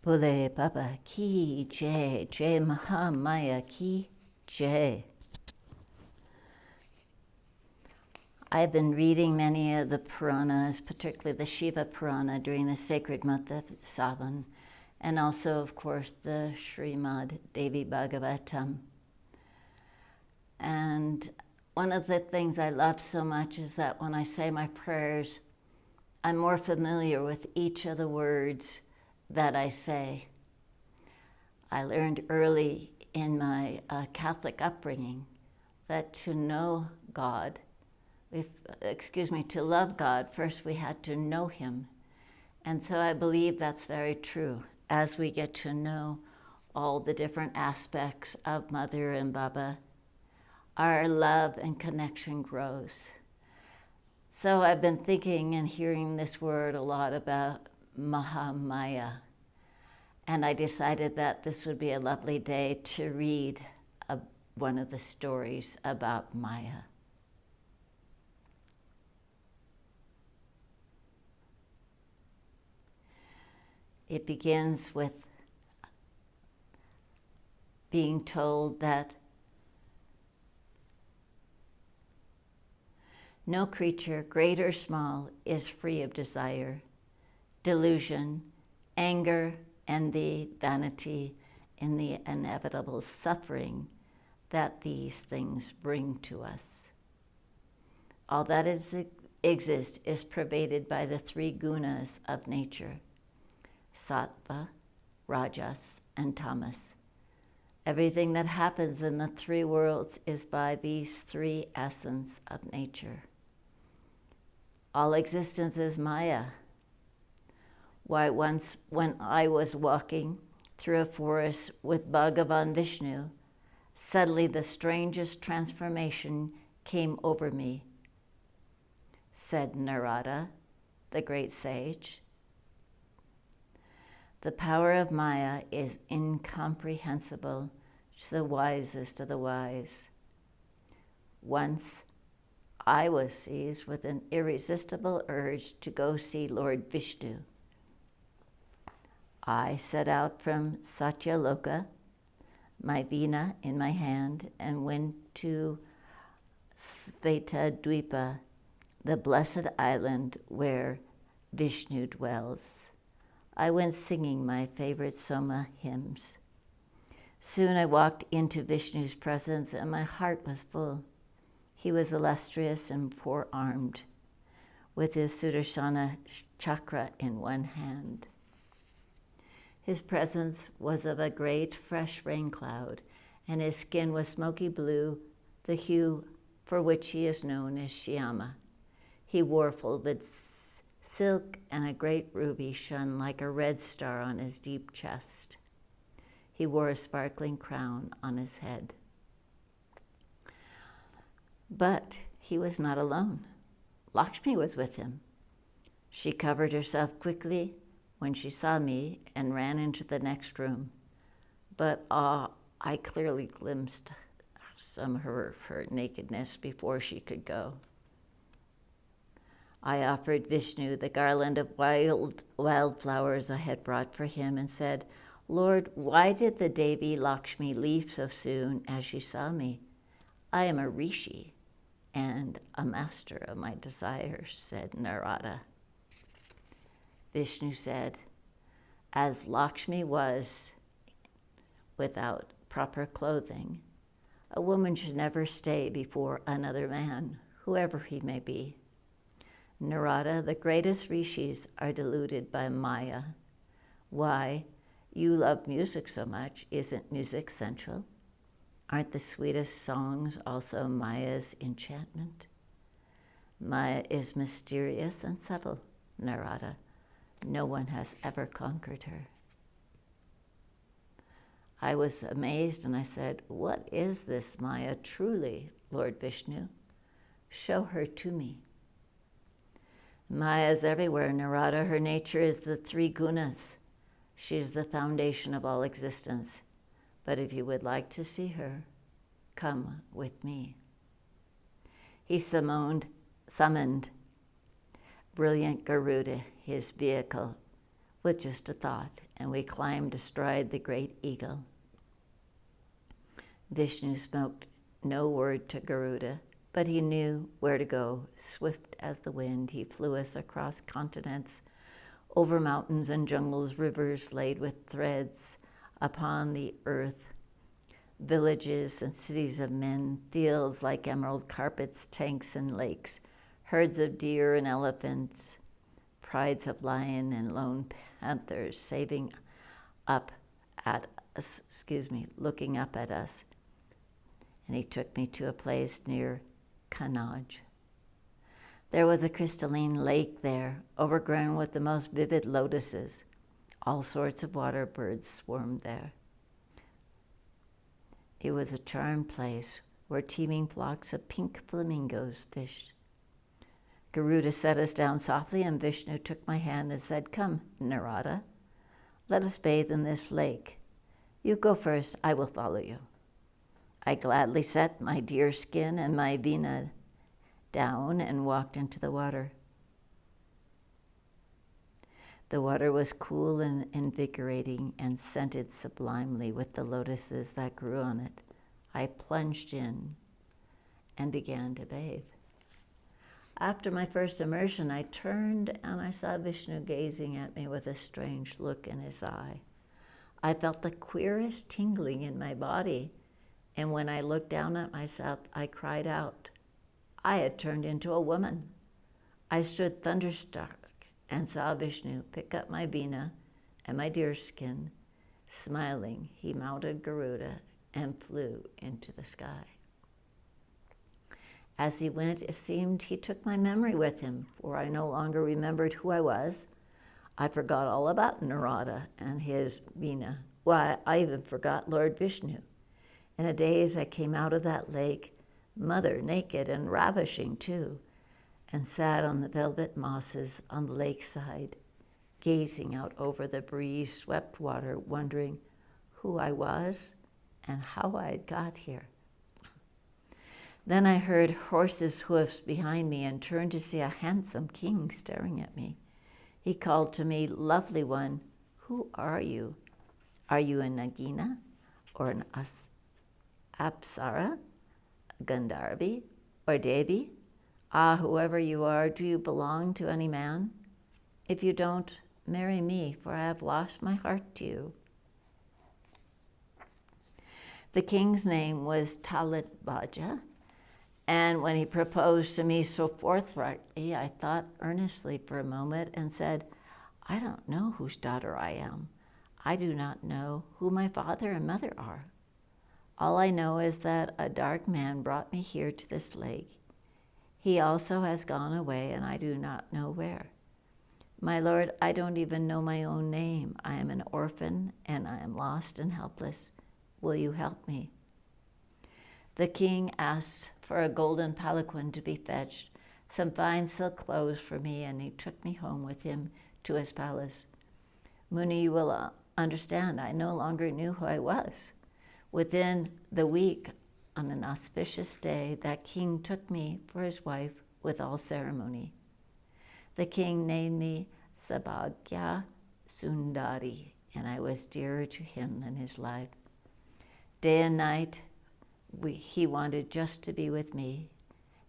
Bole Baba ki jai, jai Maha Maya ki jai. I've been reading many of the Puranas, particularly the Shiva Purana during the sacred month of Savan, and also, of course, the Srimad Devi Bhagavatam. And one of the things I love so much is that when I say my prayers, I'm more familiar with each of the words that I say. I learned early in my Catholic upbringing that to know God, to love God, first we had to know Him. And so I believe that's very true. As we get to know all the different aspects of Mother and Baba, our love and connection grows. So I've been thinking and hearing this word a lot about Maha Maya. And I decided that this would be a lovely day to read one of the stories about Maya. It begins with being told that no creature, great or small, is free of desire, delusion, anger, envy, vanity, and the inevitable suffering that these things bring to us. All that exists is pervaded by the three gunas of nature, sattva, rajas, and tamas. Everything that happens in the three worlds is by these three essence of nature. All existence is Maya. Why, once when I was walking through a forest with Bhagavan Vishnu, suddenly the strangest transformation came over me, said Narada, the great sage. The power of Maya is incomprehensible to the wisest of the wise. Once I was seized with an irresistible urge to go see Lord Vishnu. I set out from Satyaloka, my veena in my hand, and went to Svetadvipa, the blessed island where Vishnu dwells. I went singing my favorite Soma hymns. Soon I walked into Vishnu's presence and my heart was full. He was illustrious and four-armed, with his Sudarshana chakra in one hand. His presence was of a great fresh rain cloud, and his skin was smoky blue, the hue for which he is known as Shyama. He wore folded silk, and a great ruby shone like a red star on his deep chest. He wore a sparkling crown on his head. But he was not alone. Lakshmi was with him. She covered herself quickly when she saw me and ran into the next room. But I clearly glimpsed some of her nakedness before she could go. I offered Vishnu the garland of wildflowers I had brought for him and said, Lord, why did the Devi Lakshmi leave so soon as she saw me? I am a rishi and a master of my desires, said Narada. Vishnu said, as Lakshmi was without proper clothing, a woman should never stay before another man, whoever he may be. Narada, the greatest rishis are deluded by Maya. Why? You love music so much. Isn't music sensual? Aren't the sweetest songs also Maya's enchantment? Maya is mysterious and subtle, Narada. No one has ever conquered her. I was amazed and I said, what is this Maya truly, Lord Vishnu? Show her to me. Maya is everywhere, Narada. Her nature is the three gunas. She is the foundation of all existence. But if you would like to see her, come with me. He summoned brilliant Garuda, his vehicle, with just a thought, and we climbed astride the great eagle. Vishnu spoke no word to Garuda, but he knew where to go. Swift as the wind, he flew us across continents, over mountains and jungles, rivers laid with threads upon the earth, villages and cities of men, fields like emerald carpets, tanks and lakes, herds of deer and elephants, prides of lion and lone panthers looking up at us. And he took me to a place near Kannauj. There was a crystalline lake there, overgrown with the most vivid lotuses. All sorts of water birds swarmed there. It was a charmed place where teeming flocks of pink flamingos fished. Garuda set us down softly, and Vishnu took my hand and said, "Come, Narada, let us bathe in this lake. You go first, I will follow you." I gladly set my deer skin and my veena down and walked into the water. The water was cool and invigorating and scented sublimely with the lotuses that grew on it. I plunged in and began to bathe. After my first immersion, I turned and I saw Vishnu gazing at me with a strange look in his eye. I felt the queerest tingling in my body, and when I looked down at myself, I cried out. I had turned into a woman. I stood thunderstruck and saw Vishnu pick up my veena and my deerskin. Smiling, he mounted Garuda and flew into the sky. As he went, it seemed he took my memory with him, for I no longer remembered who I was. I forgot all about Narada and his veena. Why, I even forgot Lord Vishnu. In a daze, I came out of that lake, mother naked and ravishing too, and sat on the velvet mosses on the lakeside, gazing out over the breeze-swept water, wondering who I was and how I had got here. Then I heard horses' hoofs behind me and turned to see a handsome king staring at me. He called to me, "Lovely one, who are you? Are you a Nagina or an Apsara, Gandharvi, or Devi? Ah, whoever you are, do you belong to any man? If you don't, marry me, for I have lost my heart to you." The king's name was Talatbaja, and when he proposed to me so forthrightly, I thought earnestly for a moment and said, "I don't know whose daughter I am. I do not know who my father and mother are. All I know is that a dark man brought me here to this lake. He also has gone away, and I do not know where. My lord, I don't even know my own name. I am an orphan, and I am lost and helpless. Will you help me?" The king asked for a golden palanquin to be fetched, some fine silk clothes for me, and he took me home with him to his palace. Muni, you will understand, I no longer knew who I was. Within the week, on an auspicious day, that king took me for his wife with all ceremony. The king named me Sabhagya Sundari, and I was dearer to him than his life. Day and night, he wanted just to be with me,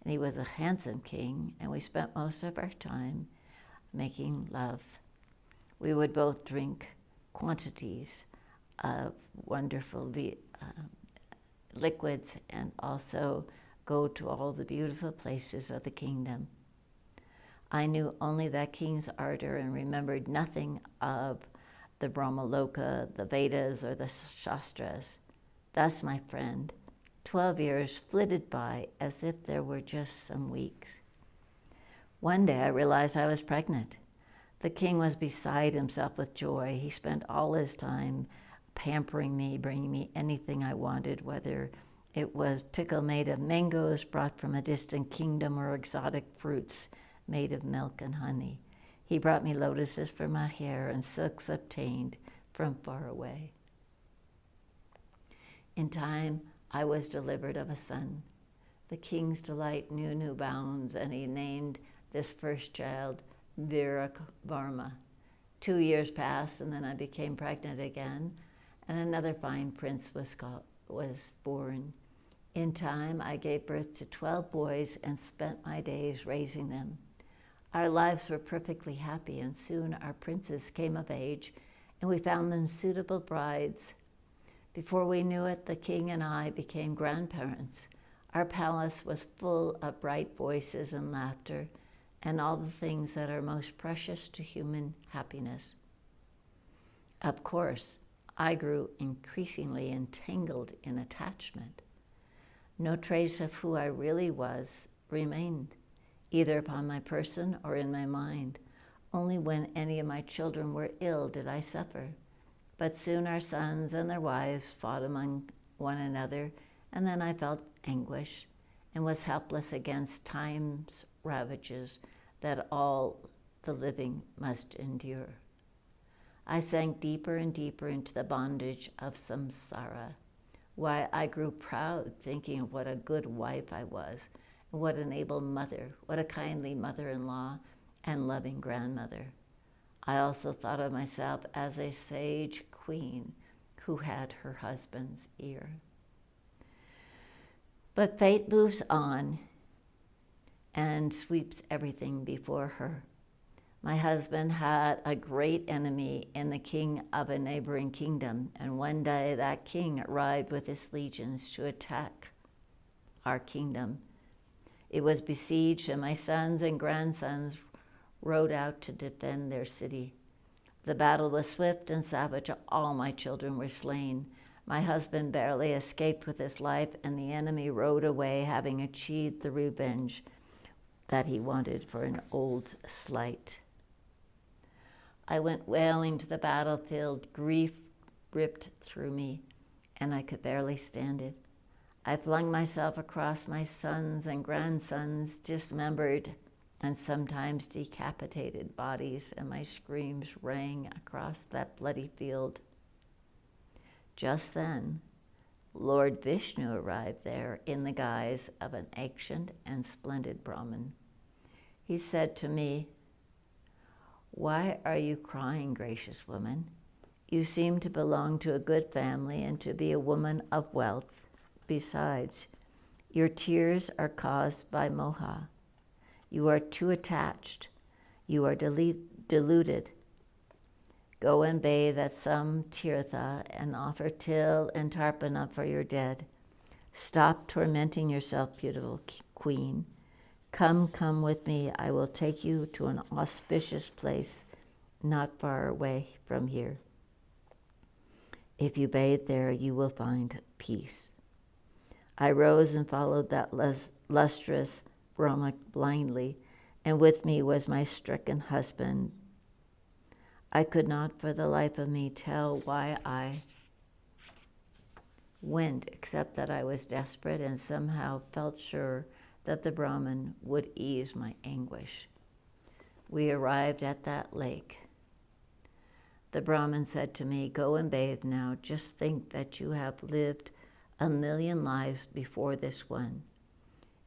and he was a handsome king, and we spent most of our time making love. We would both drink quantities of wonderful liquids and also go to all the beautiful places of the kingdom. I knew only that king's ardor and remembered nothing of the Brahmaloka, the Vedas, or the Shastras. Thus, my friend, 12 years flitted by as if there were just some weeks. One day I realized I was pregnant. The king was beside himself with joy. He spent all his time pampering me, bringing me anything I wanted, whether it was pickle made of mangoes brought from a distant kingdom or exotic fruits made of milk and honey. He brought me lotuses for my hair and silks obtained from far away. In time, I was delivered of a son. The king's delight knew no bounds, and he named this first child Viravarma, 2 years passed, and then I became pregnant again, and another fine prince was born. In time, I gave birth to 12 boys and spent my days raising them. Our lives were perfectly happy, and soon our princes came of age, and we found them suitable brides. Before we knew it, the king and I became grandparents. Our palace was full of bright voices and laughter, and all the things that are most precious to human happiness. Of course, I grew increasingly entangled in attachment. No trace of who I really was remained, either upon my person or in my mind. Only when any of my children were ill did I suffer. But soon our sons and their wives fought among one another, and then I felt anguish and was helpless against time's ravages that all the living must endure. I sank deeper and deeper into the bondage of samsara. Why, I grew proud thinking of what a good wife I was, and what an able mother, what a kindly mother-in-law and loving grandmother. I also thought of myself as a sage queen who had her husband's ear. But fate moves on and sweeps everything before her. My husband had a great enemy in the king of a neighboring kingdom, and one day that king arrived with his legions to attack our kingdom. It was besieged, and my sons and grandsons rode out to defend their city. The battle was swift and savage. All my children were slain. My husband barely escaped with his life, and the enemy rode away, having achieved the revenge that he wanted for an old slight. I went wailing to the battlefield. Grief ripped through me, and I could barely stand it. I flung myself across my sons and grandsons' dismembered and sometimes decapitated bodies, and my screams rang across that bloody field. Just then, Lord Vishnu arrived there in the guise of an ancient and splendid Brahmin. He said to me, "Why are you crying, gracious woman? You seem to belong to a good family and to be a woman of wealth. Besides, your tears are caused by moha. You are too attached. You are deluded. Go and bathe at some tirtha and offer til and tarpana for your dead. Stop tormenting yourself, beautiful queen. Come with me. I will take you to an auspicious place not far away from here. If you bathe there, you will find peace." I rose and followed that lustrous Brahma blindly, and with me was my stricken husband. I could not for the life of me tell why I went, except that I was desperate and somehow felt sure that the Brahmin would ease my anguish. We arrived at that lake. The Brahmin said to me, "Go and bathe now. Just think that you have lived 1,000,000 lives before this one.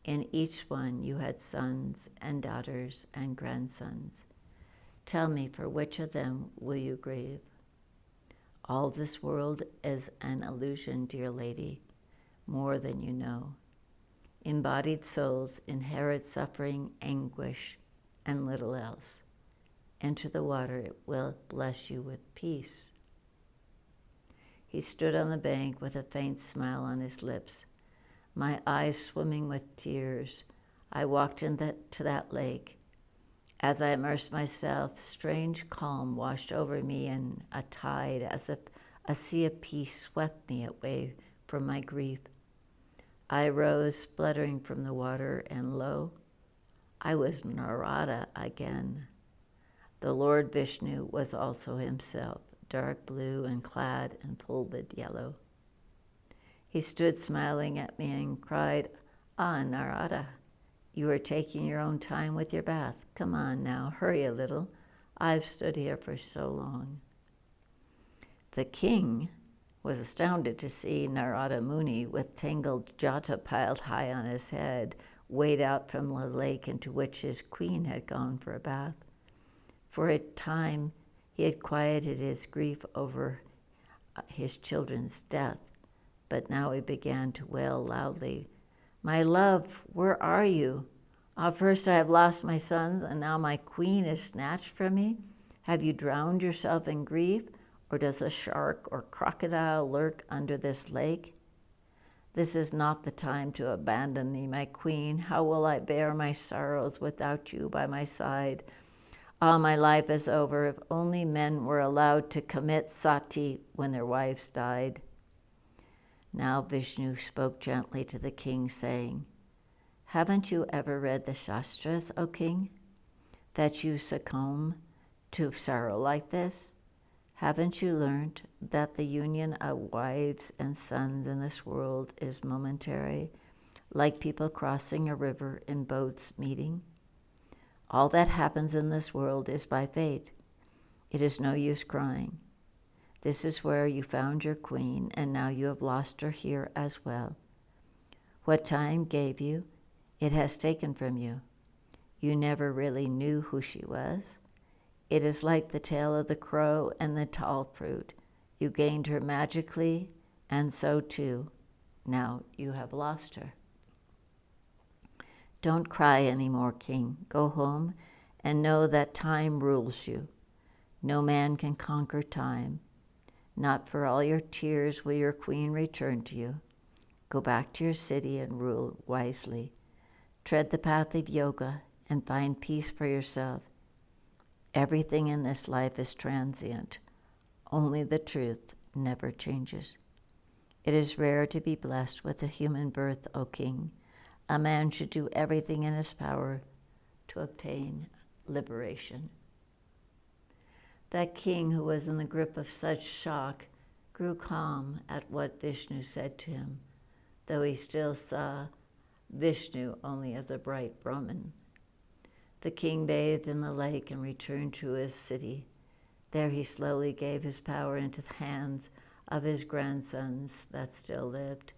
In each one you had sons and daughters and grandsons. Tell me, for which of them will you grieve? All this world is an illusion, dear lady, more than you know. Embodied souls inherit suffering, anguish, and little else. Enter the water, it will bless you with peace." He stood on the bank with a faint smile on his lips, my eyes swimming with tears. I walked to that lake. As I immersed myself, strange calm washed over me in a tide, as if a sea of peace swept me away from my grief. I rose, spluttering from the water, and lo, I was Narada again. The Lord Vishnu was also himself, dark blue and clad in folded yellow. He stood smiling at me and cried, "Ah, Narada, you are taking your own time with your bath. Come on now, hurry a little. I've stood here for so long." The king was astounded to see Narada Muni with tangled jata piled high on his head, wade out from the lake into which his queen had gone for a bath. For a time, He had quieted his grief over his children's death, but now he began to wail loudly, "My love, where are you? First I have lost my sons, and now my queen is snatched from me. Have you drowned yourself in grief, or does a shark or crocodile lurk under this lake? This is not the time to abandon me, my queen. How will I bear my sorrows without you by my side? Ah, my life is over. If only men were allowed to commit sati when their wives died." Now Vishnu spoke gently to the king, saying, "Haven't you ever read the Shastras, O king, that you succumb to sorrow like this? Haven't you learned that the union of wives and sons in this world is momentary, like people crossing a river in boats meeting? All that happens in this world is by fate. It is no use crying. This is where you found your queen, and now you have lost her here as well. What time gave you, it has taken from you. You never really knew who she was. It is like the tale of the crow and the tall fruit. You gained her magically, and so too, now you have lost her. Don't cry anymore, king. Go home and know that time rules you. No man can conquer time. Not for all your tears will your queen return to you. Go back to your city and rule wisely. Tread the path of yoga and find peace for yourself. Everything in this life is transient. Only the truth never changes. It is rare to be blessed with a human birth, O king. A man should do everything in his power to obtain liberation." That king, who was in the grip of such shock, grew calm at what Vishnu said to him, though he still saw Vishnu only as a bright Brahman. The king bathed in the lake and returned to his city. There he slowly gave his power into the hands of his grandsons that still lived,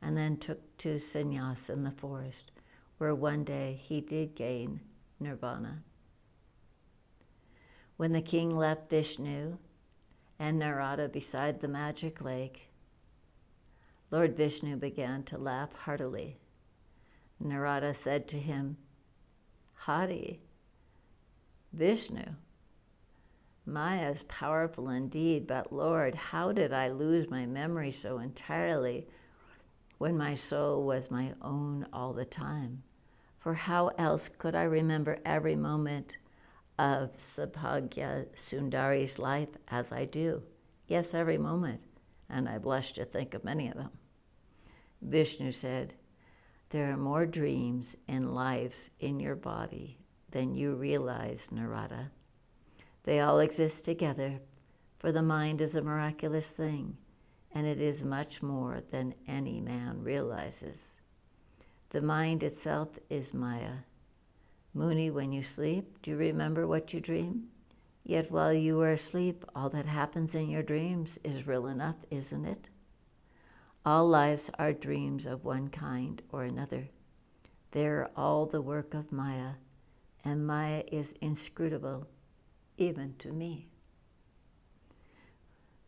and then took to sannyas in the forest, where one day he did gain nirvana. When the king left Vishnu and Narada beside the magic lake, Lord Vishnu began to laugh heartily. Narada said to him, "Hari, Vishnu, Maya is powerful indeed, but Lord, how did I lose my memory so entirely when my soul was my own all the time? For how else could I remember every moment of Sabhagya Sundari's life as I do? Yes, every moment, and I blush to think of many of them." Vishnu said, "There are more dreams and lives in your body than you realize, Narada. They all exist together, for the mind is a miraculous thing, and it is much more than any man realizes. The mind itself is Maya. Muni, when you sleep, do you remember what you dream? Yet while you are asleep, all that happens in your dreams is real enough, isn't it? All lives are dreams of one kind or another. They are all the work of Maya, and Maya is inscrutable, even to me."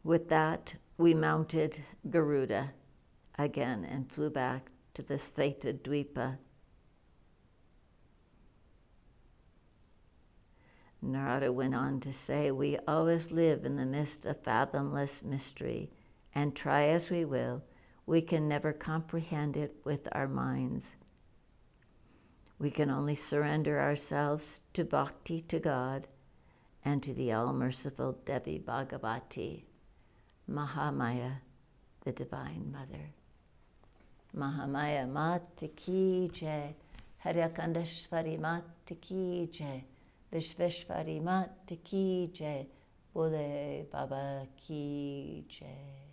With that, we mounted Garuda again and flew back to the fated Dvipa. Narada went on to say, "We always live in the midst of fathomless mystery, and try as we will, we can never comprehend it with our minds. We can only surrender ourselves to bhakti to God and to the all-merciful Devi Bhagavati, Maha Maya, the Divine Mother." Maha Maya Mata Ki Jai, Haryakandashvari Mata Ki Jai, Vishveshvari Mata Ki Jai, Bole Baba Ki Jai.